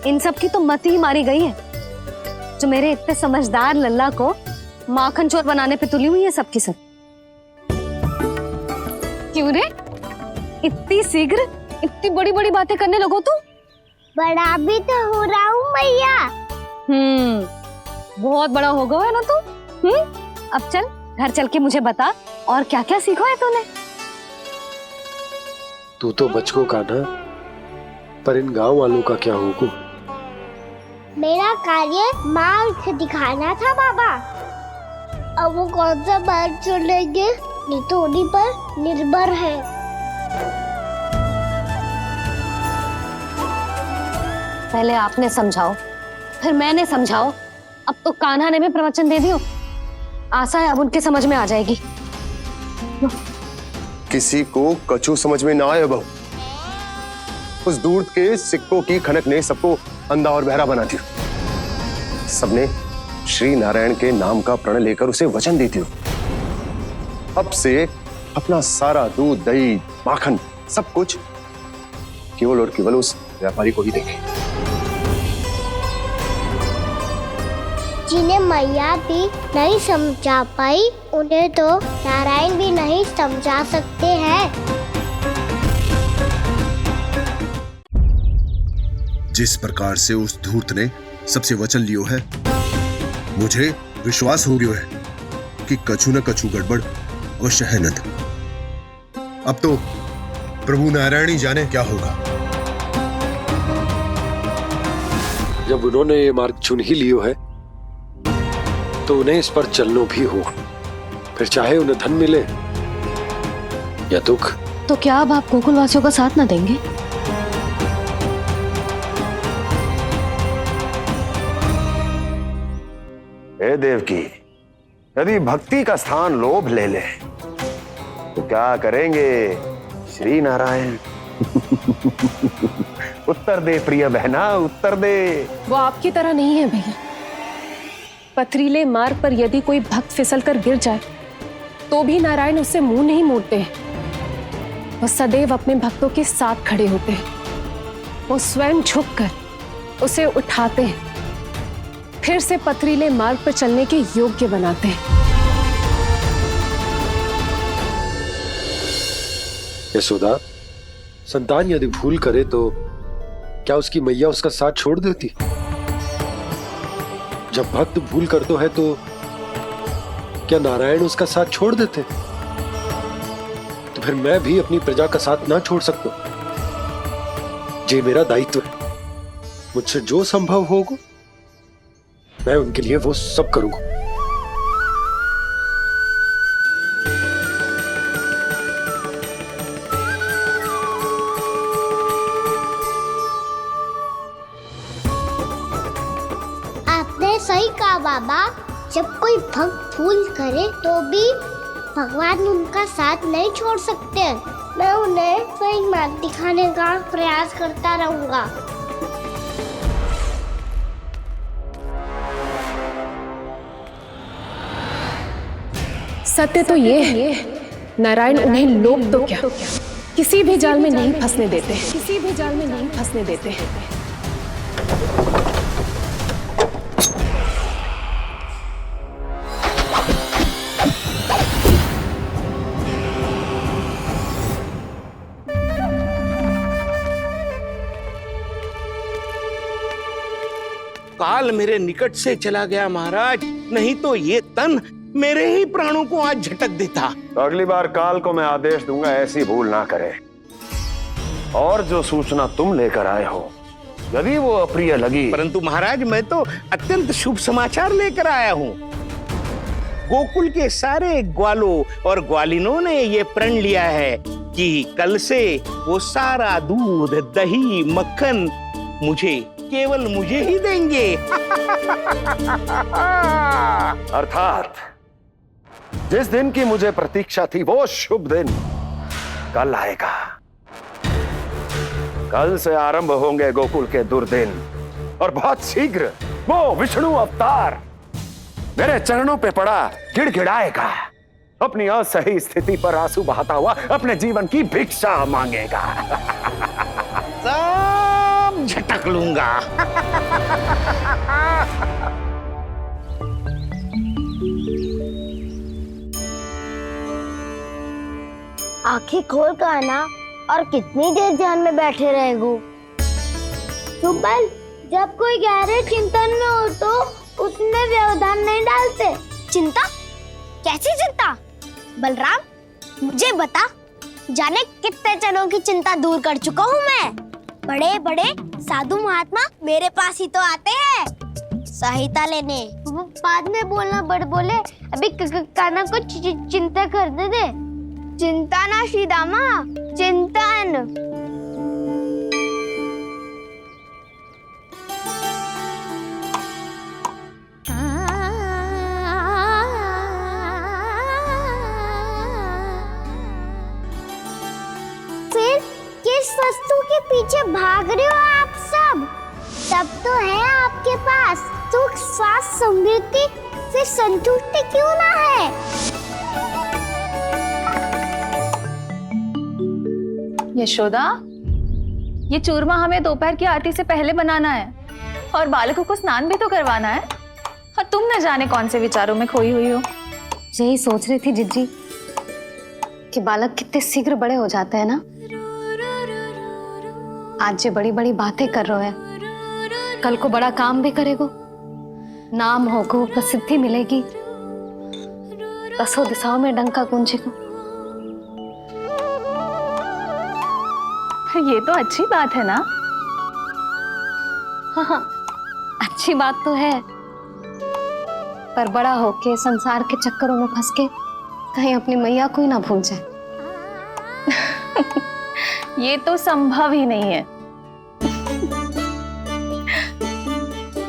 इन सब की तो मत ही मारी गई है जो मेरे इतने समझदार लल्ला को माखन चोर बनाने पे तुली हुई है सबकी सब। क्यों रे इतनी शीघ्र इतनी बड़ी बड़ी बातें करने लगो तू? बड़ा भी तो हो रहा हूँ मैया। बहुत बड़ा हो गया है ना तू। अब चल घर चल के मुझे बता और क्या क्या सीखा है तूने। तू तो बचको कान्हा, पर इन गांव वालों का क्या होगा? मेरा कार्य मार्ग दिखाना था बाबा। अब वो कौन सा मार्ग चुनेंगे ये तो उन्हीं पर निर्भर है। पहले आपने समझाओ फिर मैंने समझाओ। अब तो कान्हा ने भी प्रवचन दे दियो। आशा है अब उनके समझ में आ जाएगी। किसी को कछु समझ में ना आए बहू। उस दूर के सिक्कों की खनक ने सबको अंधा और बहरा बना दिया। सबने श्री नारायण के नाम का प्रण लेकर उसे वचन देती हो। अब से अपना सारा दूध दही माखन सब कुछ केवल और केवल उस व्यापारी को ही देंगे। जिन्हें मैया भी नहीं समझा पाई उन्हें तो नारायण भी नहीं समझा सकते हैं। जिस प्रकार से उस धूर्त ने सबसे वचन लियो है, मुझे विश्वास हो गयो है कि कछु न कछु गड़बड़ अवश्य है नंद। अब तो प्रभु नारायण ही जाने क्या होगा। जब उन्होंने ये मार्ग चुन ही लियो है तो उन्हें इस पर चलना भी हो, फिर चाहे उन्हें धन मिले या दुख। तो क्या अब आप गोकुलवासियों का साथ न देंगे? हे देवकी, यदि भक्ति का स्थान लोभ ले ले तो क्या करेंगे श्री नारायण? उत्तर दे प्रिय बहना, उत्तर दे। वो आपकी तरह नहीं है भैया। पथरीले मार्ग पर यदि कोई भक्त फिसलकर गिर जाए तो भी नारायण उससे मुंह नहीं मोड़ते हैं। वो सदैव अपने भक्तों के साथ खड़े होते हैं। वो स्वयं झुककर उसे उठाते हैं, फिर से पथरीले मार्ग पर चलने के योग्य बनाते हैं। यशोदा, संतान यदि भूल करे तो क्या उसकी मैया उसका साथ छोड़ देती? जब भक्त भूल करता है तो क्या नारायण उसका साथ छोड़ देते? तो फिर मैं भी अपनी प्रजा का साथ ना छोड़ सकता। ये मेरा दायित्व है। मुझसे जो संभव होगा मैं उनके लिए वो सब करूंगा। आपने सही कहा बाबा। जब कोई भक्त भूल करे तो भी भगवान उनका साथ नहीं छोड़ सकते। मैं उन्हें सही मार्ग दिखाने का प्रयास करता रहूंगा। सत्य तो ये है, नारायण उन्हें लोग तो क्या किसी भी जाल में नहीं फंसने देते, किसी भी जाल में नहीं फंसने देते। काल मेरे निकट से चला गया महाराज, नहीं तो ये तन मेरे ही प्राणों को आज झटक देता। तो अगली बार काल को मैं आदेश दूंगा ऐसी भूल ना करे। और जो सूचना तुम लेकर आए हो यदि वो अप्रिय लगी, परंतु महाराज मैं तो अत्यंत शुभ समाचार लेकर आया हूँ। गोकुल के सारे ग्वालों और ग्वालिनों ने ये प्रण लिया है कि कल से वो सारा दूध, दही, मक्खन मुझे, केवल मुझे ही देंगे। अर्थात जिस दिन की मुझे प्रतीक्षा थी वो शुभ दिन कल आएगा। कल से आरंभ होंगे गोकुल के दुर्दिन और बहुत शीघ्र वो विष्णु अवतार मेरे चरणों पे पड़ा गिड़गिड़ाएगा, अपनी असही स्थिति पर आंसू बहाता हुआ अपने जीवन की भिक्षा मांगेगा। सब झटक लूंगा। आंखें खोल कर आना और कितनी देर ध्यान में बैठे रहेगो। सुबल, जब कोई गहरे चिंतन में हो तो उसमें व्यवधान नहीं डालते। चिंता? कैसी चिंता? बलराम, मुझे बता, जाने कितने जनों की चिंता दूर कर चुका हूँ मैं। बड़े बड़े साधु महात्मा मेरे पास ही तो आते हैं सहायता लेने। बाद में बोलना बड़ बोले, अभी काना को चिंता करने दे। चिंता ना श्रीदामा, चिंतन। फिर किस वस्तु के पीछे भाग रहे हो आप सब? सब तो है आपके पास, सुख, स्वास्थ्य, समृद्धि, फिर संतुष्टि क्यों ना है? यशोदा, ये चूरमा हमें दोपहर की आरती से पहले बनाना है और बालकों को स्नान भी तो करवाना है। और तुम न जाने कौन से विचारों में खोई हुई हो। यही सोच रही थी जिज्जी कि बालक कितने शीघ्र बड़े हो जाते हैं ना। आज ये बड़ी बड़ी बातें कर रहे हैं, कल को बड़ा काम भी करेगो, नाम होगो, प्रसिद्धि मिलेगी, दसों दिशाओं में डंका गूंजेगा। ये तो अच्छी बात है ना? हाँ, अच्छी बात तो है, पर बड़ा होके संसार के चक्करों में फंस के कहीं अपनी मैया को ही ना भूल जाए। ये तो संभव ही नहीं है।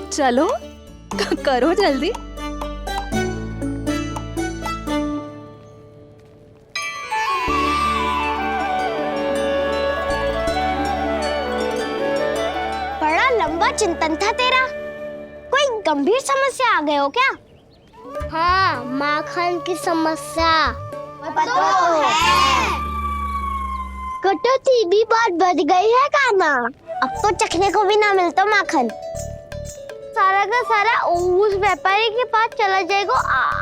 चलो करो जल्दी। बड़ा लंबा चिंतन था तेरा। कोई गंभीर समस्या आ गए हो क्या? हाँ, माखन की समस्या तो है। कटौती भी बहुत बढ़ गई है काना। अब तो चखने को भी ना मिलता माखन। सारा का सारा उस व्यापारी के पास चला जाएगा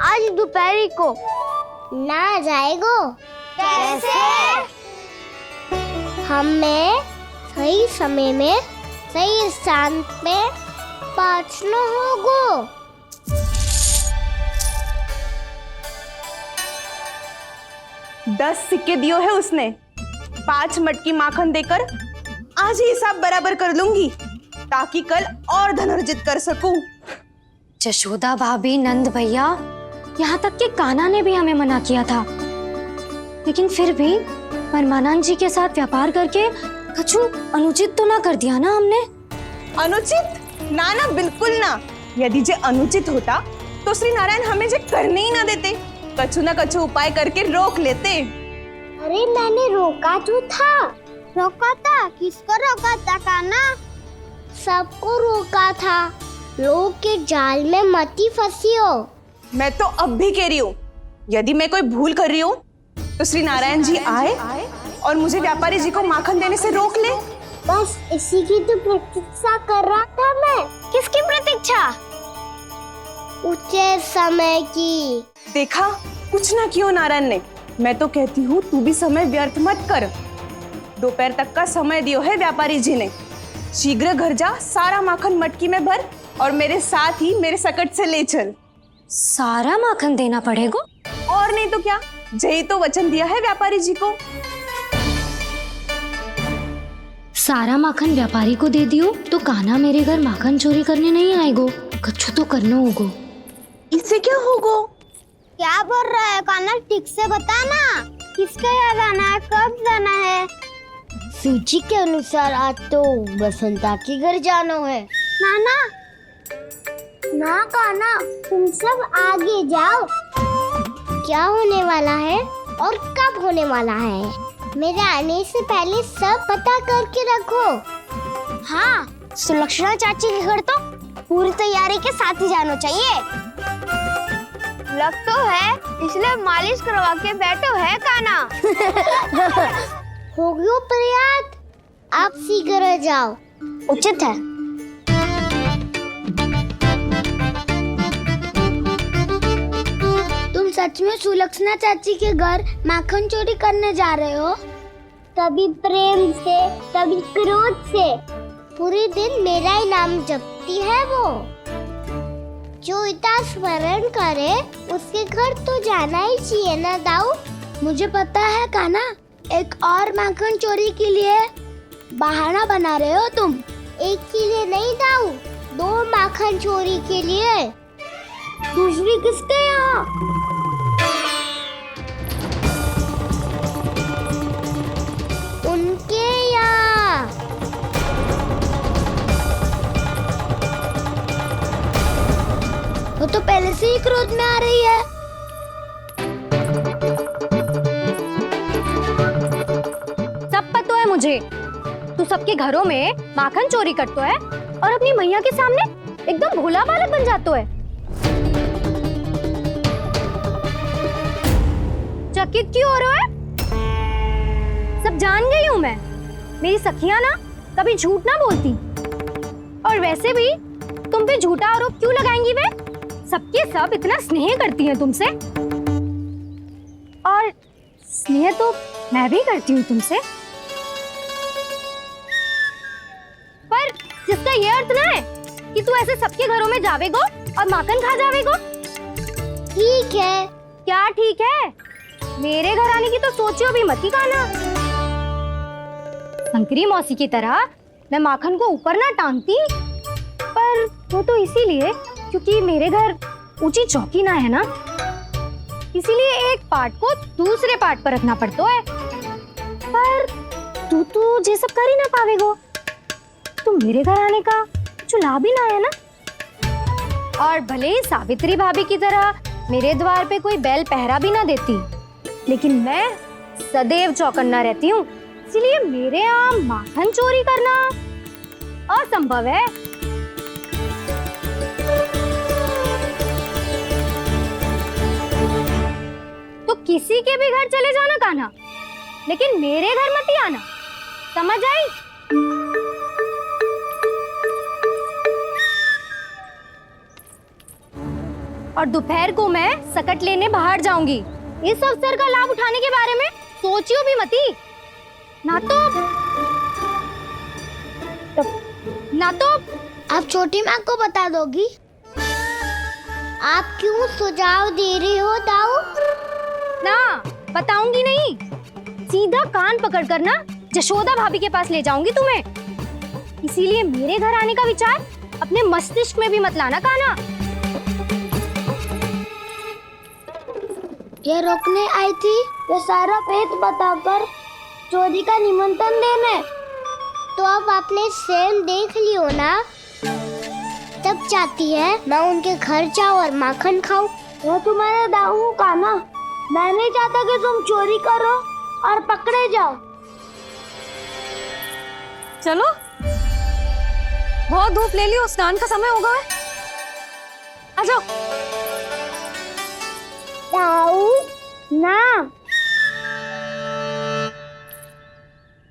आज दोपहर को। ना जाएगो? कैसे? हमें सही समय में सही स्थान पे पहुंचना होगा। 10 सिक्के दियो है उसने, 5 मटकी माखन देकर आज ही हिसाब बराबर कर लूंगी ताकि कल और धन अर्जित कर सकूं। जशोदा भाभी, नंद भैया, यहाँ तक कि कान्हा ने भी हमें मना किया था, लेकिन फिर भी परमानंद जी के साथ व्यापार करके कछु अनुचित तो ना कर दिया ना हमने? अनुचित? ना ना, बिल्कुल ना। यदि जे अनुचित होता तो श्री नारायण हमें जे करने ही ना देते। कछु न कछु उपाय करके रोक लेते। अरे मैंने रोका तो था। रोका था? किसको रोका था कान्हा? सबको रोका था। लोग के जाल में मत ही फंसी हो। मैं तो अब भी कह रही हूँ, यदि मैं कोई भूल कर रही हूँ तो श्री नारायण जी आए और मुझे व्यापारी जी को माखन देने से रोक ले। बस इसी की तो प्रतीक्षा कर रहा था मैं। किसकी प्रतीक्षा? उचित समय की। देखा, कुछ ना किया नारायण ने। मैं तो कहती हूँ तू भी समय व्यर्थ मत कर। दोपहर तक का समय दियो है व्यापारी जी ने। शीघ्र घर जा, सारा माखन मटकी में भर और मेरे साथ ही मेरे सकट से ले चल। सारा माखन देना पड़ेगा? और नहीं तो क्या, यही तो वचन दिया है व्यापारी जी को। सारा माखन व्यापारी को दे दियो तो कान्हा मेरे घर माखन चोरी करने नहीं आएगो। कछु तो करना होगो। इससे क्या होगो? क्या बोल रहा है कान्हा? ठीक से बता ना। किसका यहाँ जाना है? कब जाना है? सूची के अनुसार आज तो बसंता के घर जाना है। नाना ना कान्हा, तुम सब आगे जाओ। क्या होने वाला है और कब होने वाला है, मेरे आने से पहले सब पता करके रखो। हाँ, सुलक्षणा चाची के घर तो पूरी तैयारी के साथ ही जाना चाहिए। लग तो है, इसलिए मालिश करवा के बैठो है कान्हा। हो गयो प्रयास, आप शीघ्र जाओ। उचित है। तुम सच में सुलक्षणा चाची के घर माखन चोरी करने जा रहे हो? कभी प्रेम से, कभी क्रोध से। पूरे दिन मेरा ही नाम जपती है वो। जो इतना स्मरण करे उसके घर तो जाना ही चाहिए ना दाऊ। मुझे पता है कान्हा, एक और माखन चोरी के लिए बहाना बना रहे हो तुम। एक के लिए नहीं दाऊ, 2 माखन चोरी के लिए। दूसरी किसके यहाँ? उनके यहाँ। वो तो पहले से ही क्रोध में आ रही है। सब पता है मुझे, तू सबके घरों में माखन चोरी करतो है और अपनी मैया के सामने एकदम भोला बालक बन जातो है। चकित क्यों हो रहे हो? सब जान गई हूँ मैं। मेरी सखियां ना कभी झूठ ना बोलती। और वैसे भी तुम पे झूठा आरोप क्यों लगाएंगी वे? सबके सब इतना स्नेह करती हैं तुमसे। और स्नेह तो मैं भी करती हूँ तुमसे। पर जिसका ये अर्थ ना है कि तू ऐसे सबके घरों में जावेगो और माखन खा जावेगो। ठीक है। क्या ठीक है? मेरे घर आने की तो सोचियो भी मत ही कान्हा। शंकरी मौसी की तरह मैं माखन को ऊपर ना टांगती, पर वो तो इसीलिए क्योंकि मेरे घर ऊंची चौकी ना है ना, इसीलिए एक पार्ट को दूसरे पार्ट पर रखना पड़ता है। पर तू तो ये सब कर ही ना पावेगो, तो मेरे घर आने का कुछ लाभ ही ना है ना। और भले ही सावित्री भाभी की तरह मेरे द्वार पे कोई बैल पहरा भी ना देती, लेकिन मैं सदैव चौकन्ना रहती हूँ। इसलिए मेरे यहाँ माखन चोरी करना असंभव है। तो किसी के भी घर चले जाना कान्हा, लेकिन मेरे घर मत ही आना, समझ आई? और दोपहर को मैं सकट लेने बाहर जाऊंगी। इस अवसर का लाभ उठाने के बारे में सोचियो भी मती। ना तो आप छोटी माँ को बता दोगी? आप क्यों सुझाव दे रही हो दाऊ? ना, बताऊंगी नहीं। सीधा कान पकड़ कर ना जशोदा भाभी के पास ले जाऊंगी तुम्हें। इसीलिए मेरे घर आने का विचार अपने मस्तिष्क में भी मत लाना कान्हा। ये रोकने आई थी ये सारा भेद बताकर चोरी का निमंत्रण देने। तो अब आपने स्वयं देख लियो ना। तब चाहती है मैं उनके घर जाऊं और माखन खाऊं। मैं तुम्हारा दाऊ हूँ कान्हा। मैं नहीं चाहता कि तुम चोरी करो और पकड़े जाओ। चलो, बहुत धूप ले लियो, स्नान का समय होगा है। आ जाओ। दाऊ ना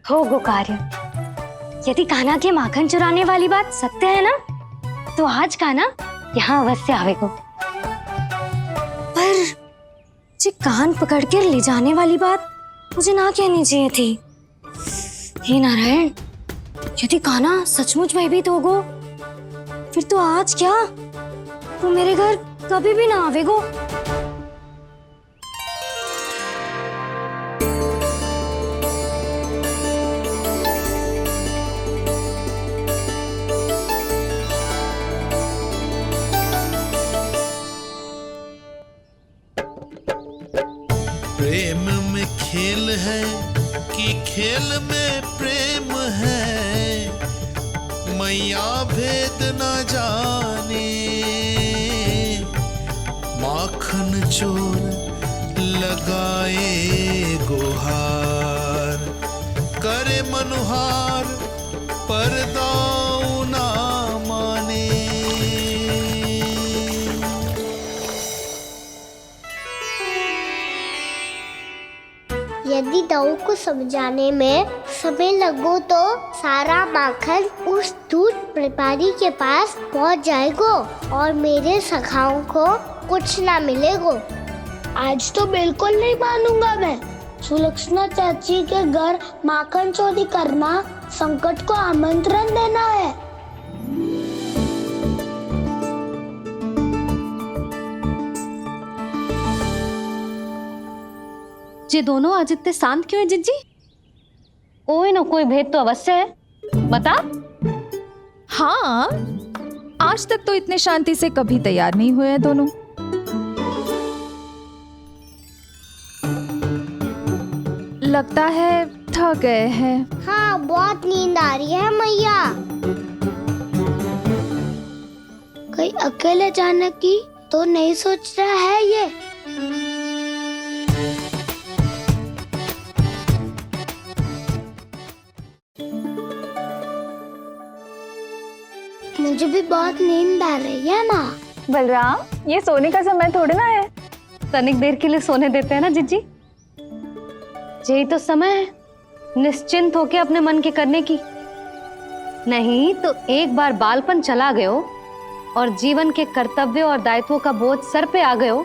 हो गो कार्य। यदि कान्हा के माखन चुराने वाली बात सत्य है ना, तो आज कान्हा यहाँ अवश्य आवेगो। पर जी कान पकड़ कर ले जाने वाली बात मुझे ना कहनी चाहिए थी। हे नारायण, यदि कान्हा सचमुच भयभीत होगो, फिर तो आज क्या, तो मेरे घर कभी भी ना आवेगो। प्रेम में खेल है कि खेल में प्रेम है, मैया भेद न जाने। माखन चोर लगाए गुहार, करे मनुहार पर दाऊ ना माने। यदि दाऊ को समझाने में समय लगो तो सारा माखन उस दूध व्यापारी के पास पहुंच जाएगा और मेरे सखाओं को कुछ ना मिलेगा। आज तो बिल्कुल नहीं मानूंगा मैं। सुलक्षणा चाची के घर माखन चोरी करना संकट को आमंत्रण देना है। ये दोनों आज इतने शांत क्यों है जिज्जी? कोई ना कोई भेद तो अवश्य है, बता। हाँ, आज तक तो इतने शांति से कभी तैयार नहीं हुए हैं दोनों। लगता है थक गए हैं। हाँ, बहुत नींद आ रही है मैया। कहीं अकेले जाने की तो नहीं सोच रहा है ये? मुझे भी बहुत नींद आ रही है माँ। बलराम, ये सोने का समय थोड़ी ना है। तनिक देर के लिए सोने देते हैं ना जिज्जी। यही तो समय है निश्चिंत होके अपने मन के करने की। नहीं तो एक बार बालपन चला गयो और जीवन के कर्तव्यों और दायित्वों का बोझ सर पे आ गयो,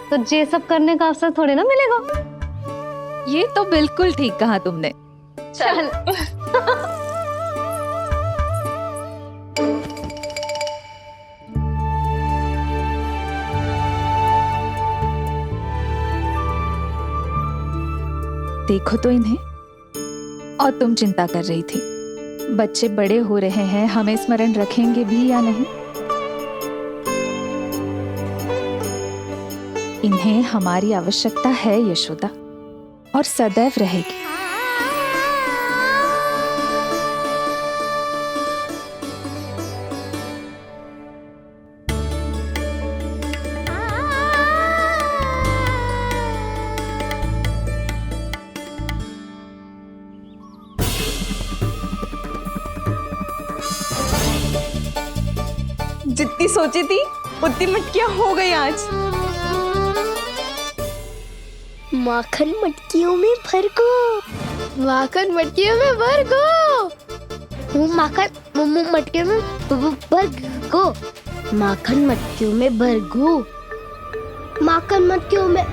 तो ये सब करने का अवसर थोड़े ना मिलेगा। ये तो बिल्कुल ठीक कहा तुमने। चल। देखो तो इन्हें। और तुम चिंता कर रही थी बच्चे बड़े हो रहे हैं, हमें स्मरण रखेंगे भी या नहीं। इन्हें हमारी आवश्यकता है यशोदा, और सदैव रहेगी। जितनी सोची थी उतनी मटकियां हो गई आज। माखन मटकियों में भर गो। माखन मटकियों में भर गो। माखन मटकियों में भर गो। माखन मटकियों में भर गो। माखन मटकियों में।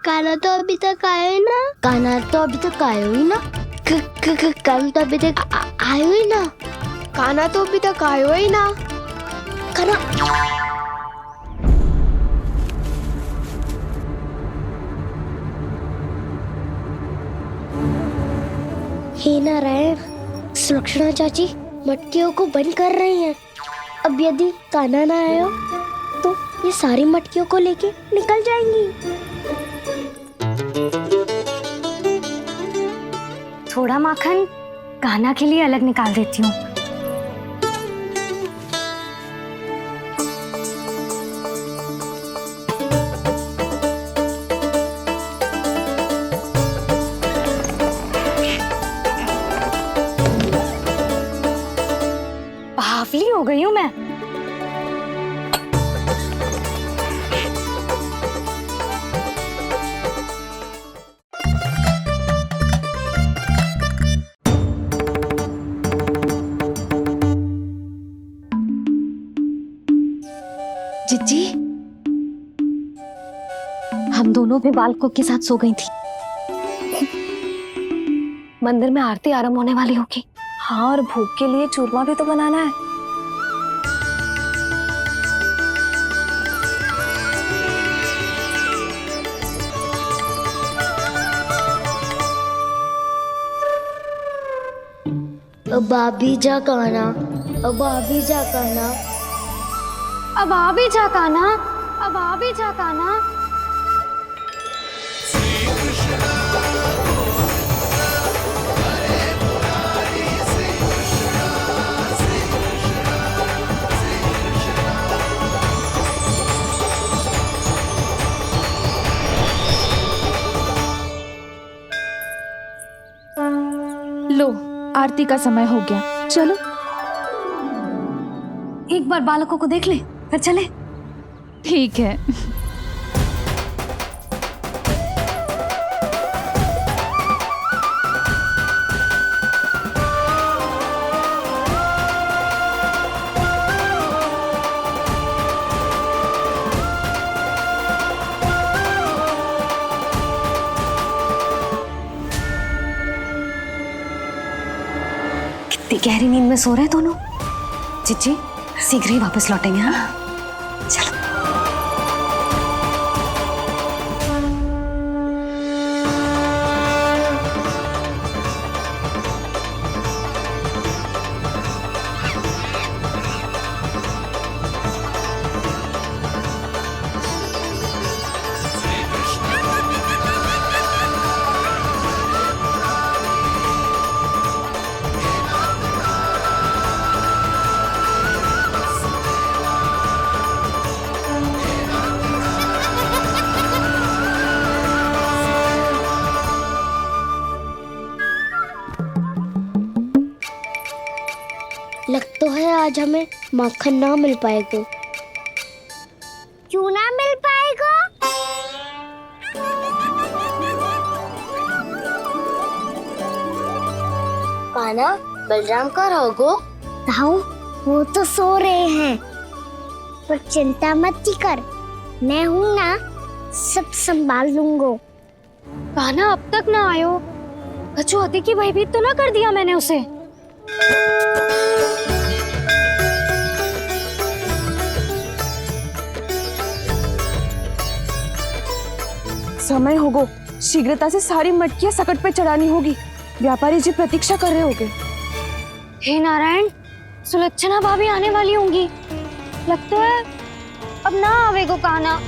कान्हा तो अभी तक आया ही ना। कान्हा तो अभी तक आया ही ना। कान्हा तो अभी तक आयो ही ना। कान्हा तो अभी तक आयो ही ना। कान्हा हे नारायण, सुलक्षणा चाची मटकियों को बंद कर रही हैं। अब यदि कान्हा ना आया तो ये सारी मटकियों को लेके निकल जाएंगी। थोड़ा माखन कान्हा के लिए अलग निकाल देती हूँ। जिज्जी, हम दोनों भी बालकों के साथ सो गई थी। मंदिर में आरती आरंभ होने वाली होगी। हाँ, और भूख के लिए चूरमा भी तो बनाना है। अब भाभी जा कहना, अब भाभी जा कहना, अब आ भी जा काना, अब आ भी जा काना। लो, आरती का समय हो गया, चलो। एक बार बालकों को देख ले, फिर चले। ठीक है। कितनी गहरी नींद में सो रहे हैं दोनों। जिज्जी, शीघ्र ही वापस लौटेंगे। हाँ, चलो। लग तो है आज हमें माखन ना मिल पाएगा। क्यों ना मिल पाएगा? कान्हा, बलराम का रहोगो? ताऊ, वो तो सो रहे हैं, पर चिंता मत कर, मैं हूँ ना, सब संभाल लूंगा। कान्हा अब तक ना आयो, कछु हाथी की भयभीत तो ना कर दिया मैंने उसे? समय होगो, शीघ्रता से सारी मटकियां सकट पे चढ़ानी होगी। व्यापारी जी प्रतीक्षा कर रहे होंगे। हे नारायण, सुलक्षणा भाभी आने वाली होंगी। लगता है अब ना आवेगो कान्हा।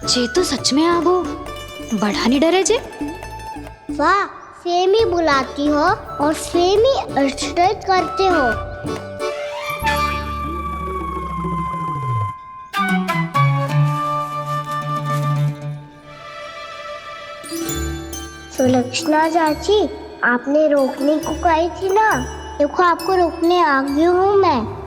जे तो सच में आगो, बड़ा नहीं डरे जे। वाह, सेम ही बुलाती हो और सेम ही अर्चित करते हो। सुलक्षणा चाची, आपने रोकने को कही थी ना, देखो आपको रोकने आ गई हूँ मैं।